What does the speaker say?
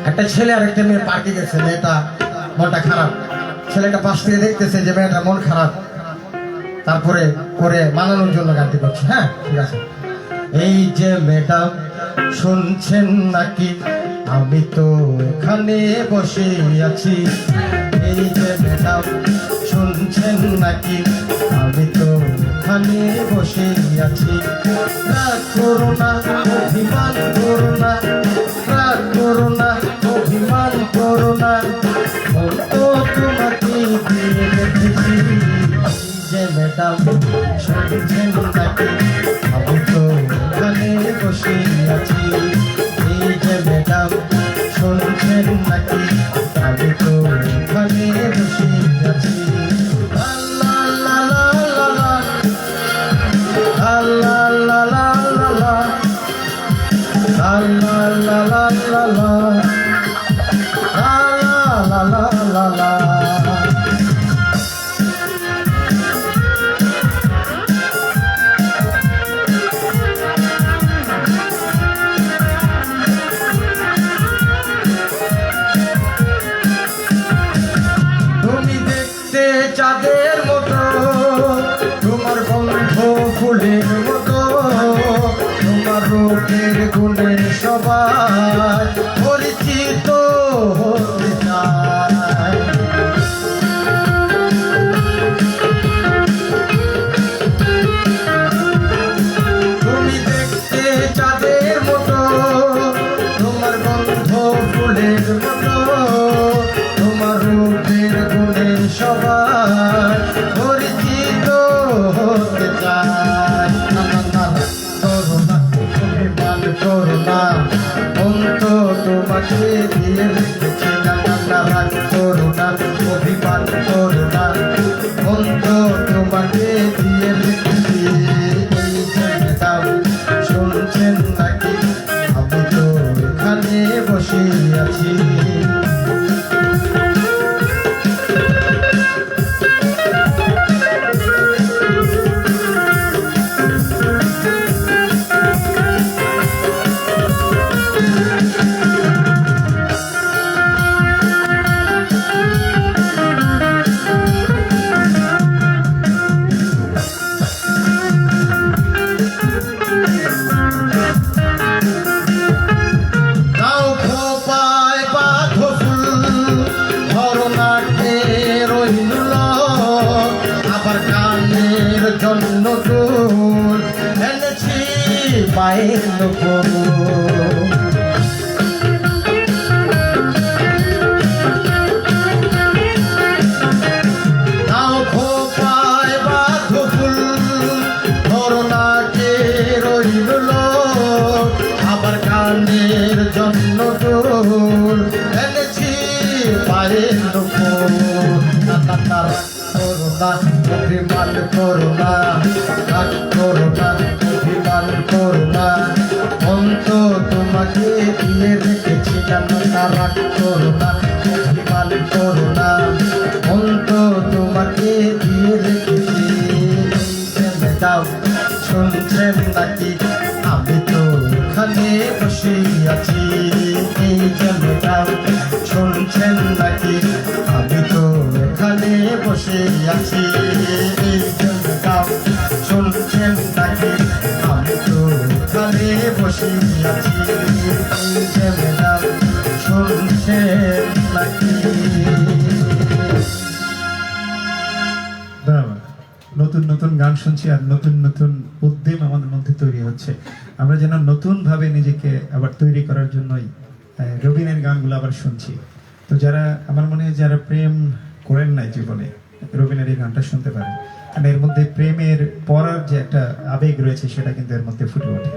একটা ছেলে আর একটা মেয়ে পার্কে গেছে, মেয়েটা মনটা খারাপ, ছেলেটা পাশ থেকে দেখতেছে যে মেয়েটা মন খারাপ, তারপরে করে মানানোর জন্য গানটি করছে। হ্যাঁ, ঠিক আছে। এই যে ম্যাডাম শুনছেন নাকি, আমি তো এখানে বসে আছি। এই যে ম্যাডাম শুনছেন নাকি, আমি তো এখানে বসে আছি। রাগ করো না, অভিমান করো না, রাগ করো না, অভিমান করো না, মন তো তোমাকে দিয়ে রেখেছি। যে ম্যাডাম শুনছেন নাকি, আমি তো এখানে বসে আছি। এই যে ম্যাডাম শুনছেন নাকি, আমি তো এখানে বসে আছি। লা লা লা লা লা, লা লা লা লা লা, লা লা লা লা লা লা, লা লা লা লা। চাঁদের মতো, তোমার গন্ধ ফুলের মতো, তোমার রূপের গুণে সবাই পরিচিত হতে চায়। তুমি দেখতে চাঁদের মতো, তোমার গন্ধ ফুলের মতো, তোমার রূপের গুণে সবাই পরিচিত হতে চায়। করোনা, অভিমান করোনা, মন তো তোমাকে দিয়ে রেখেছি। রাগ করোনা, অভিমান করোনা, মন তো তোমাকে দিয়ে রেখেছি। এই যে ম্যাডাম শুনছেন নাকি, আমি তো এখানে বসে আছি। জন্য তোর এনেছি পায়ের নূপুর। নাও খোপায় বাঁধো ফুল, ধরনাকে রইল লোক, আবার কানের জন্য তোর এনেছি পায়ের নূপুর। করোনা, অভিমান করোনা, রাগ করোনা, অভিমান করোনা, মন তো তোমাকে দিয়ে রেখেছি। রাগ করোনা, অভিমান করোনা, মন তো তোমাকে দিয়ে রেখেছি। ম্যাডাম শুনছেন নাকি, আমি তো এখানে বসে আছি। এই যে ম্যাডাম শুনছেন নাকি, আমি তো এখানে বসে আছি। এই যে ম্যাডাম শুনছেন নাকি, আমি তো এখানে বসে আছি। এই যে ম্যাডাম শুনছেন নাকি। নতুন নতুন গান শুনছি আর নতুন নতুন উদ্যম আমাদের মধ্যে তৈরি হচ্ছে। আমরা যেন নতুন ভাবে নিজেকে আবার তৈরি করার জন্যই রবিনের গানগুলো আবার শুনছি। তো যারা আমার মনে হয় যারা প্রেম করেন নাই জীবনে, রবিনের এই গানটা শুনতে পারেন, কারণ এর মধ্যে প্রেমের পড়ার যে একটা আবেগ রয়েছে সেটা কিন্তু এর মধ্যে ফুটে ওঠে।